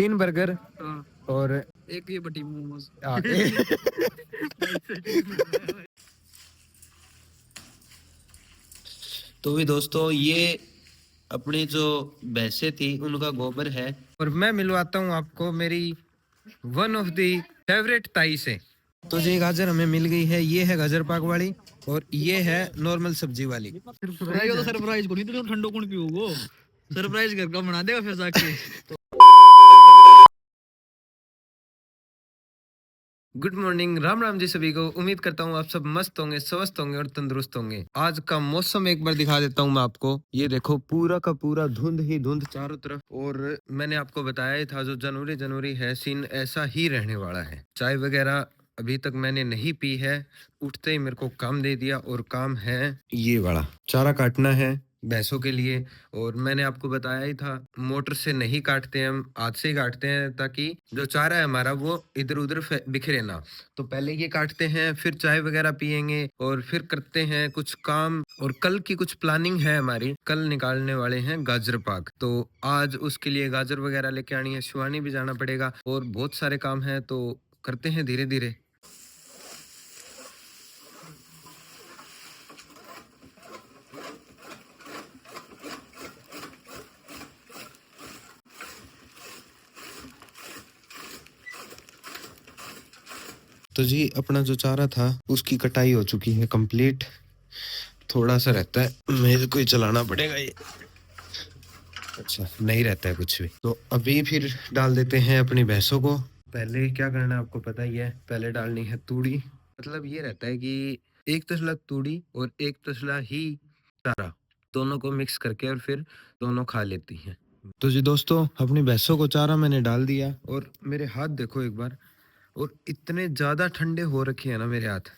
3 burger हाँ, और एक ये बटी मोमोज। तो भी दोस्तों ये अपनी जो भैंसें थी उनका गोबर है। और मैं मिलवाता हूँ आपको मेरी वन ऑफ दी फेवरेट ताई से। तो जी गाजर हमें मिल गई है, ये है गाजर पाक वाली और ये है नॉर्मल सब्जी वाली। सरप्राइज तो सरप्राइज को नहीं तो ठंडो कौन पियोगो, सरप्राइज घर का बना देगा फिर जाके। गुड मॉर्निंग, राम राम जी सभी को। उम्मीद करता हूँ आप सब मस्त होंगे, स्वस्थ होंगे और तंदुरुस्त होंगे। आज का मौसम एक बार दिखा देता हूँ मैं आपको। ये देखो पूरा का पूरा धुंध ही धुंध चारों तरफ। और मैंने आपको बताया ही था जो जनवरी जनवरी है सीन ऐसा ही रहने वाला है। चाय वगैरह अभी तक मैंने नहीं पी है। उठते ही मेरे को काम दे दिया और काम है ये वाला चारा काटना है भैंसों के लिए। और मैंने आपको बताया ही था मोटर से नहीं काटते हैं, हम हाथ से ही काटते हैं ताकि जो चारा है हमारा वो इधर उधर बिखरे ना। तो पहले ये काटते हैं, फिर चाय वगैरह पियेंगे और फिर करते हैं कुछ काम। और कल की कुछ प्लानिंग है हमारी, कल निकालने वाले हैं गाजर पाक। तो आज उसके लिए गाजर वगैरह लेके आनी है, शिवानी भी जाना पड़ेगा और बहुत सारे काम है। तो करते हैं धीरे धीरे। तो जी अपना जो चारा था उसकी कटाई हो चुकी है कंप्लीट। थोड़ा सा रहता है, मेरे को ही चलाना पड़ेगा ये। अच्छा नहीं रहता है कुछ भी। तो अभी फिर डाल देते हैं अपनी भैंसों को। पहले क्या करना है आपको पता ही है, पहले डालनी है तूड़ी। मतलब ये रहता है कि एक तसला तूड़ी और एक तसला ही चारा, दोनों को मिक्स करके और फिर दोनों खा लेती हैं। तो जी दोस्तों अपनी भैंसों को चारा मैंने डाल दिया और मेरे हाथ देखो एक बार। और इतने ज्यादा ठंडे हो रखे हैं ना मेरे हाथ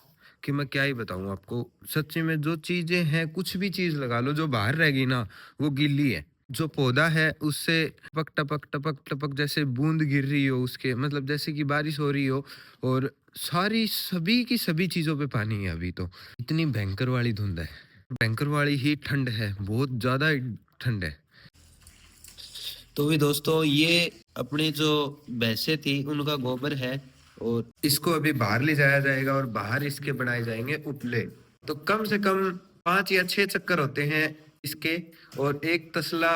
कि मैं क्या ही बताऊं आपको। सच्ची में जो चीजें हैं, कुछ भी चीज लगा लो जो बाहर रहेगी ना वो गीली है। जो पौधा है उससे टपक टपक टपक टपक जैसे बूंद गिर रही हो उसके, मतलब जैसे कि बारिश हो रही हो। और सारी सभी की सभी चीजों पे पानी है अभी। तो इतनी भयंकर वाली धुंध है, भयंकर वाली ही ठंड है, बहुत ज्यादा ठंड है। तो भी दोस्तों ये अपनी जो भैंसें थी उनका गोबर है और इसको अभी बाहर ले जाया जाएगा और बाहर इसके बनाए जाएंगे उपले। तो कम से कम 5 या 6 चक्कर होते हैं इसके। और एक तसला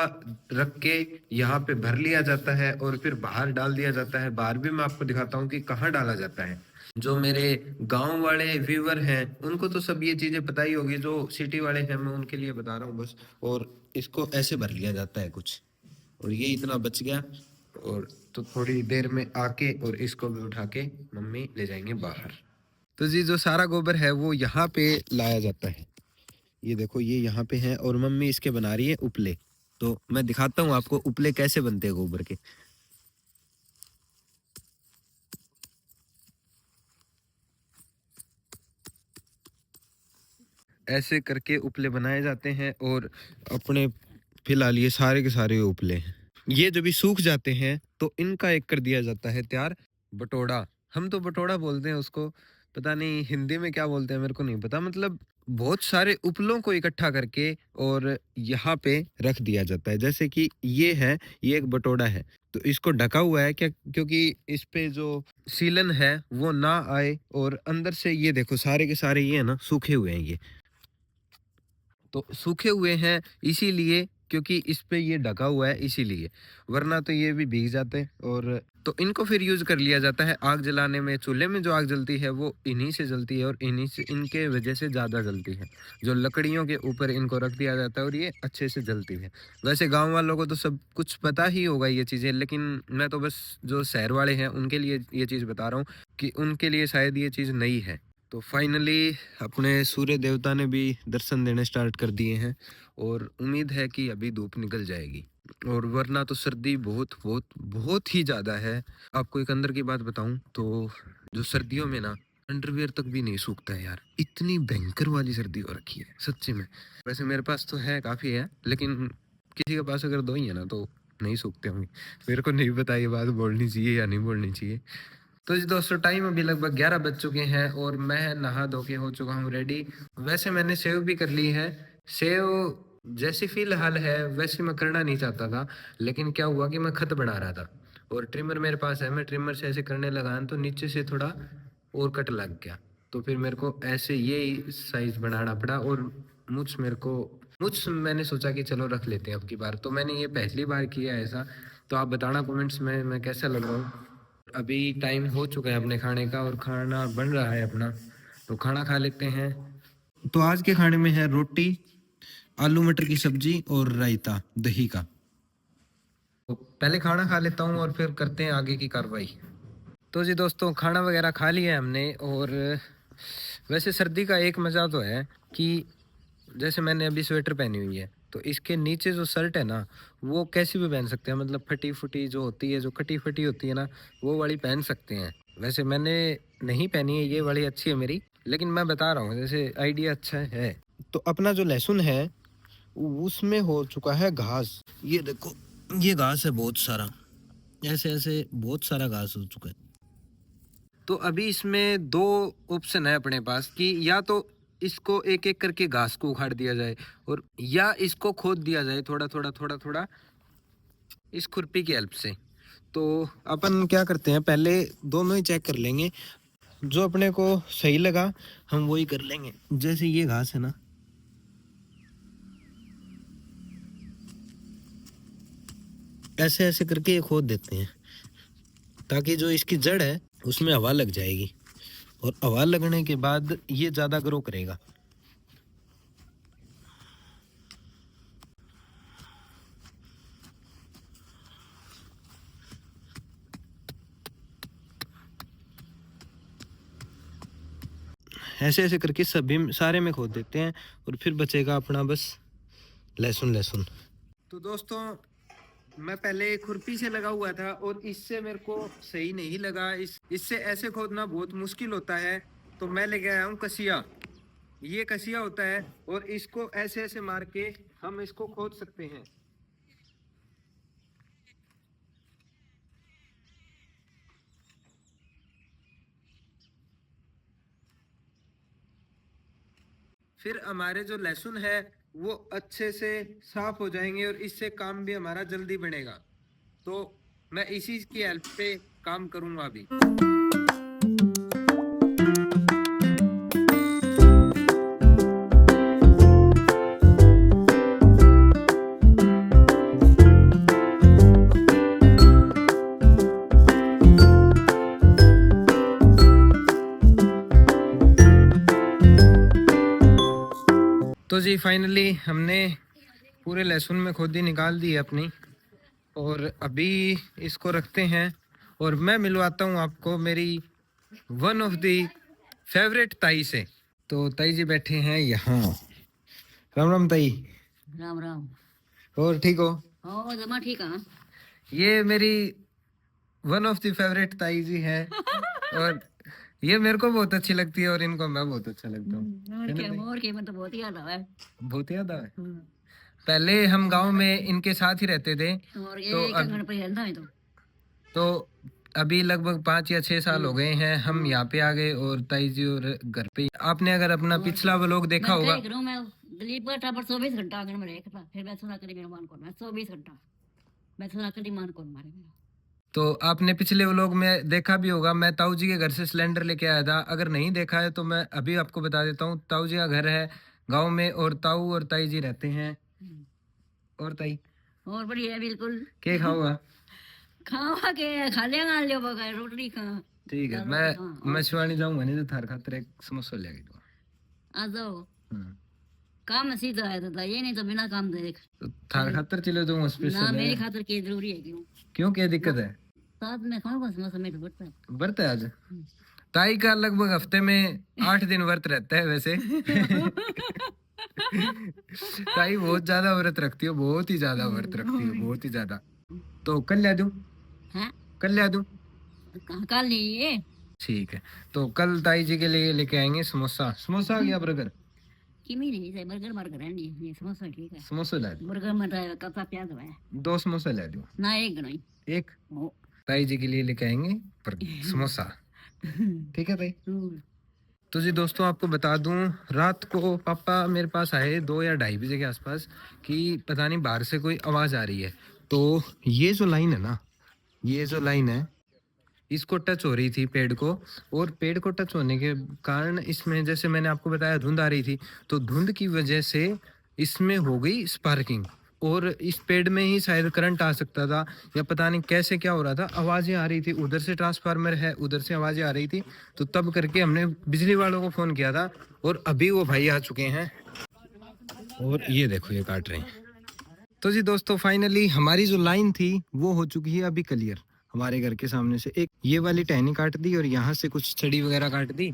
रख के यहाँ पे भर लिया जाता है और फिर बाहर डाल दिया जाता है। बाहर भी मैं आपको दिखाता हूँ कि कहाँ डाला जाता है। जो मेरे गांव वाले व्यूवर हैं उनको तो सब ये चीजें पता ही होगी, जो सिटी वाले हैं मैं उनके लिए बता रहा हूँ बस। और इसको ऐसे भर लिया जाता है कुछ, और ये इतना बच गया। और तो थोड़ी देर में आके और इसको भी उठा के मम्मी ले जाएंगे बाहर। तो जी जो सारा गोबर है वो यहाँ पे लाया जाता है। ये देखो ये यहाँ पे है और मम्मी इसके बना रही है उपले। तो मैं दिखाता हूँ आपको उपले कैसे बनते हैं गोबर के। ऐसे करके उपले बनाए जाते हैं। और अपने फिलहाल ये सारे के सारे उपले हैं। ये जब भी सूख जाते हैं तो इनका एक कर दिया जाता है तैयार बटोड़ा। हम तो बटोड़ा बोलते हैं उसको, पता नहीं हिंदी में क्या बोलते हैं मेरे को नहीं पता। मतलब बहुत सारे उपलों को इकट्ठा करके और यहाँ पे रख दिया जाता है। जैसे कि ये है, ये एक बटोड़ा है तो इसको ढका हुआ है क्या, क्योंकि इस पे जो सीलन है वो ना आए। और अंदर से ये देखो सारे के सारे ये है ना सूखे हुए हैं। ये तो सूखे हुए हैं इसीलिए, क्योंकि इस पे ये ढका हुआ है इसीलिए, वरना तो ये भी भीग जाते। और तो इनको फिर यूज कर लिया जाता है आग जलाने में। चूल्हे में जो आग जलती है वो इन्हीं से जलती है और इन्हीं से, इनके वजह से ज़्यादा जलती है। जो लकड़ियों के ऊपर इनको रख दिया जाता है और ये अच्छे से जलती है। वैसे गांव वालों को तो सब कुछ पता ही होगा ये चीज़ें, लेकिन मैं तो बस जो शहर वाले हैं उनके लिए ये चीज़ बता रहा हूँ कि उनके लिए शायद ये चीज़ नई है। तो फाइनली अपने सूर्य देवता ने भी दर्शन देने स्टार्ट कर दिए हैं और उम्मीद है कि अभी धूप निकल जाएगी। और वरना तो सर्दी बहुत बहुत बहुत ही ज़्यादा है। आपको एक अंदर की बात बताऊं तो जो सर्दियों में ना अंडरवियर तक भी नहीं सूखता है यार, इतनी भयंकर वाली सर्दी हो रखी है सच्ची में। वैसे मेरे पास तो है, काफ़ी है, लेकिन किसी के पास अगर दो ही है ना तो नहीं सूखते होंगे। मेरे को नहीं पता ये बात बोलनी चाहिए या नहीं बोलनी चाहिए। तो जी दोस्तों टाइम अभी लगभग 11 बज चुके हैं और मैं नहा धो के हो चुका हूँ रेडी। वैसे मैंने सेव भी कर ली है। सेव जैसी फिलहाल है वैसे मैं करना नहीं चाहता था, लेकिन क्या हुआ कि मैं खत बना रहा था और ट्रिमर मेरे पास है, मैं ट्रिमर से ऐसे करने लगा तो नीचे से थोड़ा और कट लग गया, तो फिर मेरे को ऐसे ये साइज बनाना पड़ा। और मुझ मैंने सोचा कि चलो रख लेते हैं अब की बार, तो मैंने ये पहली बार किया है ऐसा। तो आप बताना कमेंट्स में मैं कैसा लग रहा हूँ। अभी टाइम हो चुका है अपने खाने का और खाना बन रहा है अपना, तो खाना खा लेते हैं। तो आज के खाने में है रोटी, आलू मटर की सब्जी और रायता दही का। तो पहले खाना खा लेता हूँ और फिर करते हैं आगे की कार्रवाई। तो जी दोस्तों, खाना वगैरह खा लिया है हमने। और वैसे सर्दी का एक मज़ा तो है कि जैसे मैंने अभी स्वेटर पहनी हुई है, तो इसके नीचे जो शर्ट है ना, वो कैसी भी पहन सकते हैं, मतलब फटी फटी जो होती है, जो कटी फटी होती है ना, वो वाली पहन सकते हैं। वैसे मैंने नहीं पहनी है, ये वाली अच्छी है मेरी, लेकिन मैं बता रहा हूँ जैसे आइडिया अच्छा है। तो अपना जो लहसुन है उसमें हो चुका है घास, ये देखो, ये घास है बहुत सारा, ऐसे ऐसे बहुत सारा घास हो चुका है। तो अभी इसमें दो ऑप्शन है अपने पास कि या तो इसको एक एक करके घास को उखाड़ दिया जाए, और या इसको खोद दिया जाए थोड़ा थोड़ा थोड़ा थोड़ा इस खुरपी की हेल्प से। तो अपन क्या करते हैं, पहले दोनों ही चेक कर लेंगे, जो अपने को सही लगा हम वही कर लेंगे। जैसे ये घास है ना, ऐसे ऐसे करके ये खोद देते हैं, ताकि जो इसकी जड़ है उसमें हवा लग जाएगी, और हवा लगने के बाद ये ज़्यादा ग्रो करेगा। ऐसे ऐसे करके सभी सारे में खोद देते हैं, और फिर बचेगा अपना बस लहसुन लहसुन। तो दोस्तों, मैं पहले खुरपी से लगा हुआ था और इससे मेरे को सही नहीं लगा, इससे ऐसे खोदना बहुत मुश्किल होता है। तो मैं लेके आया हूँ कसिया, ये कसिया होता है, और इसको ऐसे ऐसे मार के हम इसको खोद सकते हैं। फिर हमारे जो लहसुन है वो अच्छे से साफ हो जाएंगे, और इससे काम भी हमारा जल्दी बनेगा। तो मैं इसी की हेल्प पे काम करूंगा अभी। तो जी फाइनली हमने पूरे लहसुन में खोदी निकाल दी है अपनी, और अभी इसको रखते हैं। और मैं मिलवाता हूँ आपको मेरी वन ऑफ द फेवरेट ताई से। तो ताई जी बैठे हैं यहाँ। राम राम ताई। राम राम। और ठीक हो? हाँ जमा ठीक है। ये मेरी वन ऑफ द फेवरेट ताई जी है, और ये मेरे को बहुत अच्छी लगती है, और इनको मैं बहुत अच्छा लगता हूँ। और क्या मतलब बहुत याद आवा है। बहुत याद आवे। पहले हम गांव में इनके साथ ही रहते थे, और ये तो क्या घर पे रहता है तो अभी लगभग 5 या 6 साल हो गए हैं हम यहाँ पे आ गए, और ताई जी और घर पे। आपने अगर अपना पिछला व्लॉग देखा होगा, मैं दिलीप का टापर 24 घंटा आंगन में रहता, फिर मैं सुना करी मेरा मान कौन, मैं 24 घंटा मैं सुना करी मान कौन मारे मेरा। तो आपने पिछले व्लॉग में देखा भी होगा, मैं ताऊ जी के घर से सिलेंडर लेके आया था। अगर नहीं देखा है तो मैं अभी आपको बता देता हूँ। ताऊ जी का घर है गाँव में, और ताऊ और ताई जी रहते हैं। और ताई और बढ़िया है बिल्कुल। क्या खाओगा? खावा के खा लिया लियो बगैर रोटी खा। ठीक है, मैं शिवानी जाऊंगा नहीं तो थार खातर एक समोसा ले आएगी। आ जाओ, काम सीधा है तो ये नहीं तो बिना काम देख। तो थार खातर चले जाऊंगा स्पेशल। ना मेरी खातर की जरूरी है क्यों क्या दिक्कत है? साथ में खाऊंगा समोसा मेरे बर्ता है। व्रत है आज ताई का, लगभग हफ्ते में 8 दिन व्रत रहता है वैसे। ताई बहुत ज्यादा व्रत रखती हो, बहुत ही ज्यादा व्रत रखती हो, बहुत ही ज्यादा। तो कल ला दूं? हैं? कल ला दूं? कल नहीं ये ठीक है, तो कल ताई जी के लिए लेके आएंगे समोसा। समोसा आ गया, बर्गर किमी नहीं है, बर्गर बर्गर है नहीं, ये समोसा ठीक है। समोसा ला दो। बर्गर में तो कच्चा प्याज है 2 समोसा ला दो ना, एक नहीं एक। ताई जी के लिए लेके आएंगे पर समोसा। ठीक है ताई। तो जी दोस्तों, आपको बता दूं, रात को पापा मेरे पास आए 2 या 2:30 बजे के आसपास कि पता नहीं बाहर से कोई आवाज़ आ रही है। तो ये जो लाइन है ना, ये जो लाइन है इसको टच हो रही थी पेड़ को, और पेड़ को टच होने के कारण इसमें, जैसे मैंने आपको बताया, धुंध आ रही थी, तो धुंध की वजह से इसमें हो गई स्पार्किंग, और इस पेड़ में ही शायद करंट आ सकता था, या पता नहीं कैसे क्या हो रहा था। आवाज़ें आ रही थी, उधर से ट्रांसफार्मर है, उधर से आवाज़ें आ रही थी, तो तब करके हमने बिजली वालों को फ़ोन किया था, और अभी वो भाई आ चुके हैं, और ये देखो ये काट रहे हैं। तो जी दोस्तों, फाइनली हमारी जो लाइन थी वो हो चुकी है अभी क्लियर। हमारे घर के सामने से एक ये वाली टहनी काट दी, और यहाँ से कुछ छड़ी वगैरह काट दी,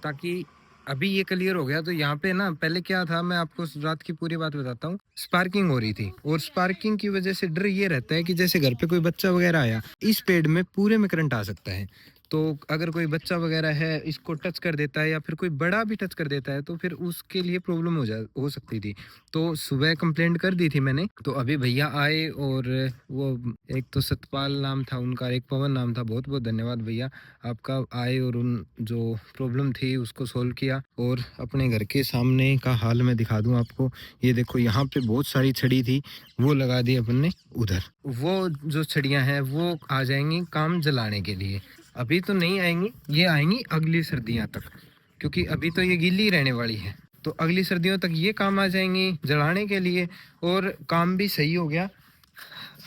ताकि अभी ये क्लियर हो गया। तो यहाँ पे ना पहले क्या था, मैं आपको रात की पूरी बात बताता हूँ। स्पार्किंग हो रही थी, और स्पार्किंग की वजह से डर ये रहता है कि जैसे घर पे कोई बच्चा वगैरह आया, इस पेड़ में पूरे में करंट आ सकता है। तो अगर कोई बच्चा वगैरह है इसको टच कर देता है, या फिर कोई बड़ा भी टच कर देता है, तो फिर उसके लिए प्रॉब्लम हो सकती थी। तो सुबह कंप्लेंट कर दी थी मैंने, तो अभी भैया आए, और वो एक तो सतपाल नाम था उनका, एक पवन नाम था। बहुत बहुत धन्यवाद भैया आपका, आए और उन जो प्रॉब्लम थी उसको सोल्व किया। और अपने घर के सामने का हाल मैं दिखा दूं आपको। ये देखो यहाँ पे बहुत सारी छड़ी थी, वो लगा दी अपन ने उधर। वो जो छड़ियाँ हैं वो आ जाएंगी काम जलाने के लिए, अभी तो नहीं आएंगी, ये आएंगी अगली सर्दियाँ तक, क्योंकि अभी तो ये गीली रहने वाली है। तो अगली सर्दियों तक ये काम आ जाएंगी जलाने के लिए, और काम भी सही हो गया।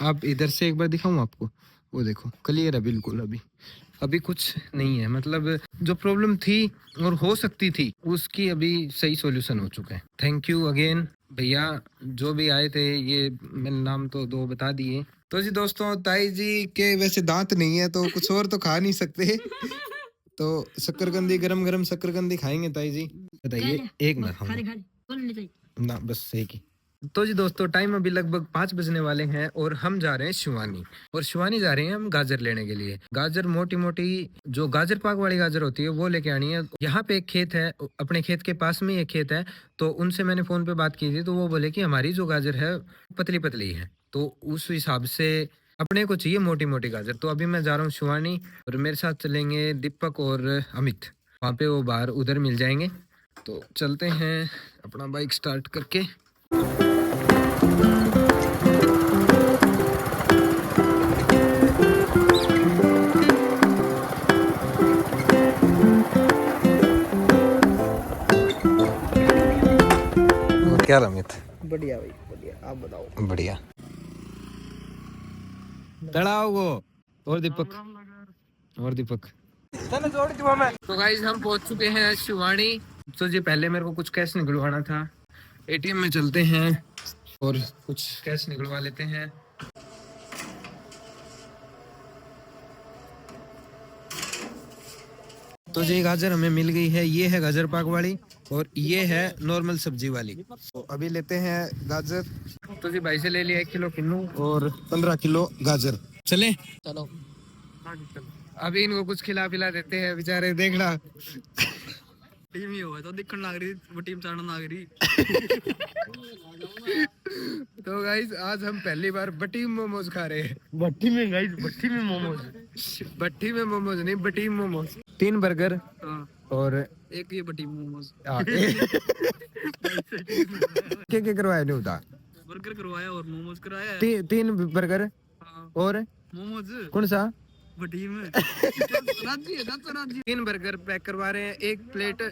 आप इधर से एक बार दिखाऊं आपको, वो देखो क्लियर है बिल्कुल। अभी कुछ नहीं है, मतलब जो प्रॉब्लम थी और हो सकती थी उसकी अभी सही सॉल्यूशन हो चुका है। थैंक यू अगेन भैया जो भी आए थे। ये मैंने नाम तो दो बता दिए। तो जी दोस्तों, ताई जी के वैसे दांत नहीं है, तो कुछ और तो खा नहीं सकते, तो शक्करकंदी, गरम गरम शक्करकंदी खाएंगे ताई जी। बताइए, एक ना खाऊंगा खाली खाली बोल नहीं चाहिए। ना, बस एक ही। तो जी दोस्तों, टाइम अभी लगभग 5 बजने वाले हैं, और हम जा रहे हैं शिवानी, और शिवानी जा रहे हैं हम गाजर लेने के लिए। गाजर मोटी मोटी जो गाजर पाक वाली गाजर होती है वो लेके आनी है। यहाँ पे एक खेत है, अपने खेत के पास में एक खेत है, तो उनसे मैंने फोन पे बात की थी, तो वो बोले कि हमारी जो गाजर है पतली पतली है, तो उस हिसाब से अपने को चाहिए मोटी मोटी गाजर। तो अभी मैं जा रहा हूँ शिवानी, और मेरे साथ चलेंगे दीपक और अमित। वहाँ पे वो बाहर उधर मिल जाएंगे, तो चलते हैं अपना बाइक स्टार्ट करके। क्या अमित? बढ़िया भाई बढ़िया, आप बताओ। बढ़िया। तड़ाओ को और दीपक तो गाइस, हम पहुंच चुके हैं शिवानी। तो जी पहले मेरे को कुछ कैश निकलवाना था, एटीएम में चलते हैं और कुछ कैश निकलवा लेते हैं। तो जी गाजर हमें मिल गई है, ये है गाजर पाक वाली, और ये है नॉर्मल सब्जी वाली। तो अभी लेते हैं गाजर। तो जी भाई से ले लिया 1 किलो किन्नू और 15 किलो गाजर। चले चलो अभी इनको कुछ खिला पिला देते हैं, बेचारे देखना। टीम ही हुआ तो दिखने लग रही, वो टीम चढ़ने लग रही। तो गाइस, आज हम पहली बार बटीम मोमोज खा रहे हैं। भट्टी में गाइस, भट्टी में मोमोज। भट्टी में मोमोज नहीं, बटीम मोमोज। 3 बर्गर और एक ये भट्टी मोमोज। क्या करवाया नहीं होता? बर्गर करवाया और मोमोज कराया। 3 बर्गर और मोमोज। कौन सा? भट्टी में राजी है, 3 बर्गर पैक करवा रहे हैं, 1 प्लेट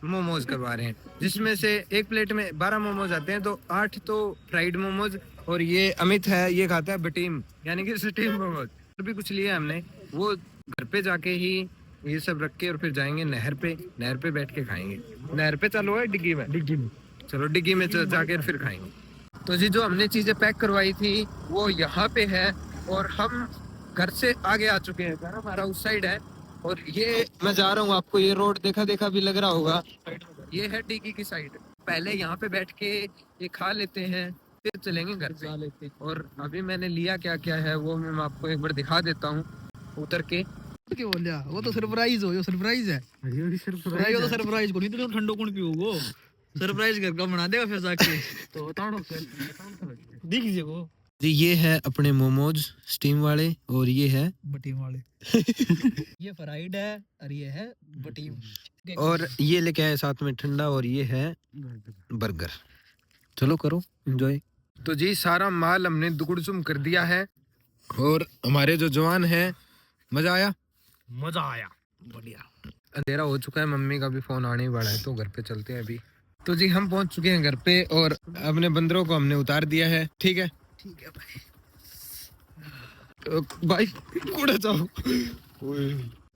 मोमोज करवा रहे हैं, जिसमें से 1 प्लेट में 12 मोमोज आते हैं, तो 8 तो फ्राइड मोमोज। और ये अमित है, ये खाता है बटीम, यानी कि स्टीम मोमोज। और भी कुछ लिया हमने, वो घर पे जाके ही ये सब रख के और फिर जाएंगे नहर पे बैठ के खाएंगे। नहर पे चलो है डिग्गी में चलो डिग्गी में जाके फिर खाएंगे। तो जी जो हमने चीजें पैक करवाई थी वो यहाँ पे है, और हम घर से आगे आ चुके हैं। घर हमारा उस साइड है, और ये मैं जा रहा हूँ, आपको ये रोड देखा भी लग रहा होगा, ये है डिग्गी की साइड। पहले यहाँ पे बैठ के ये खा लेते हैं, फिर चलेंगे घर पे। और अभी मैंने लिया क्या क्या है वो मैं आपको एक बार दिखा देता हूँ उतर के। क्या बोल लिया? वो तो सरप्राइज हो, ये सरप्राइज है। ये तो सरप्राइज को नहीं तो ठंडो कौन पियोगो? सरप्राइज घर का बना देगा फिर जाके। तो बताओ दिख जाएगा जी। ये है अपने मोमोज स्टीम वाले, और ये है बटीम वाले। ये फ्राइड है और ये है बटीम। और ये लेके आए साथ में ठंडा, और ये है बर्गर। चलो करो एंजॉय। तो जी सारा माल हमने दुगुड़सुम कर दिया है, और हमारे जो जवान हैं, मजा आया। बढ़िया। अंधेरा हो चुका है, मम्मी का भी फोन आने ही वाला है, तो घर पे चलते हैं अभी। तो जी हम पहुंच चुके हैं घर पे और अपने बंदरों को हमने उतार दिया है। ठीक है ठीक है भाई। भाई कूड़ा जाओ।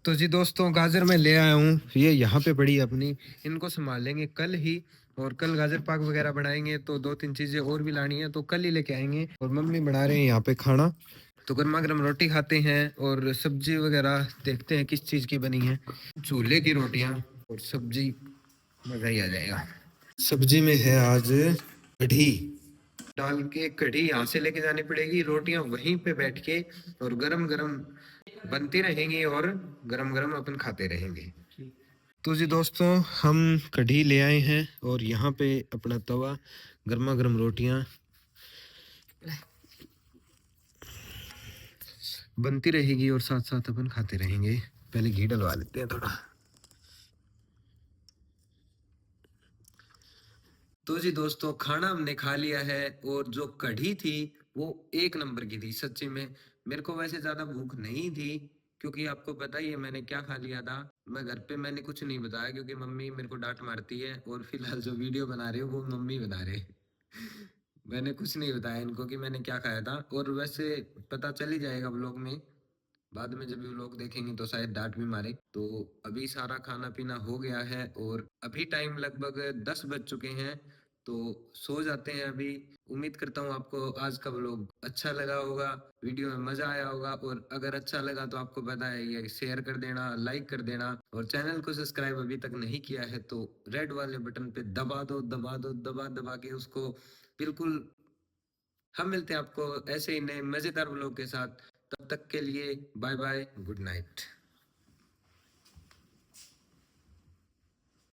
तो जी दोस्तों गाजर मैं ले आया हूँ, ये यहाँ पे पड़ी है अपनी, इनको संभालेंगे कल ही। और कल गाजर पाक वगैरह बनाएंगे, तो 2-3 चीजें और भी लानी है तो कल ही लेके आएंगे। और मम्मी बना रहे हैं यहाँ पे खाना, तो गर्मा गर्म रोटी खाते हैं और सब्जी वगैरह देखते हैं किस चीज़ की बनी है। चूल्हे की रोटियां और सब्जी, मजा ही आ जाएगा। सब्जी में है आज कढ़ी, डाल के कढ़ी यहाँ से लेके जानी पड़ेगी, रोटियां वहीं पे बैठ के और गरम गरम बनती रहेंगी और गरम गरम अपन खाते रहेंगे। तो जी दोस्तों हम कढ़ी ले आए हैं और यहाँ पे अपना तवा, गर्मा गर्म रोटियां बनती रहेगी और साथ साथ अपन खाते रहेंगे। पहले घी डलवा लेते हैं थोड़ा। तो जी दोस्तों खाना हमने खा लिया है और जो कढ़ी थी वो 1 नंबर की थी सच्ची में। मेरे को वैसे ज्यादा भूख नहीं थी, क्योंकि आपको पता ही है मैंने क्या खा लिया था। मैं घर पे मैंने कुछ नहीं बताया क्योंकि मम्मी मेरे को डांट मारती है, और फिलहाल जो वीडियो बना रहे हो वो मम्मी बना रहे मैंने कुछ नहीं बताया इनको कि मैंने क्या खाया था। और वैसे पता चल ही जाएगा व्लॉग में, बाद में जब ये लोग देखेंगे तो शायद डांट भी मारे। तो अभी सारा खाना पीना हो गया है और अभी टाइम लगभग 10 बज चुके हैं, तो सो जाते हैं अभी। उम्मीद करता हूँ आपको आज का व्लॉग अच्छा लगा होगा, वीडियो में मजा आया होगा। और अगर अच्छा लगा तो आपको पता है ये शेयर कर देना, लाइक कर देना, और चैनल को सब्सक्राइब अभी तक नहीं किया है तो रेड वाले बटन पे दबा दो, दबा दो, दबा दबा के उसको बिल्कुल। हम मिलते हैं आपको ऐसे ही नए मजेदार व्लॉग के साथ, तब तक के लिए बाय बाय, गुड नाइट।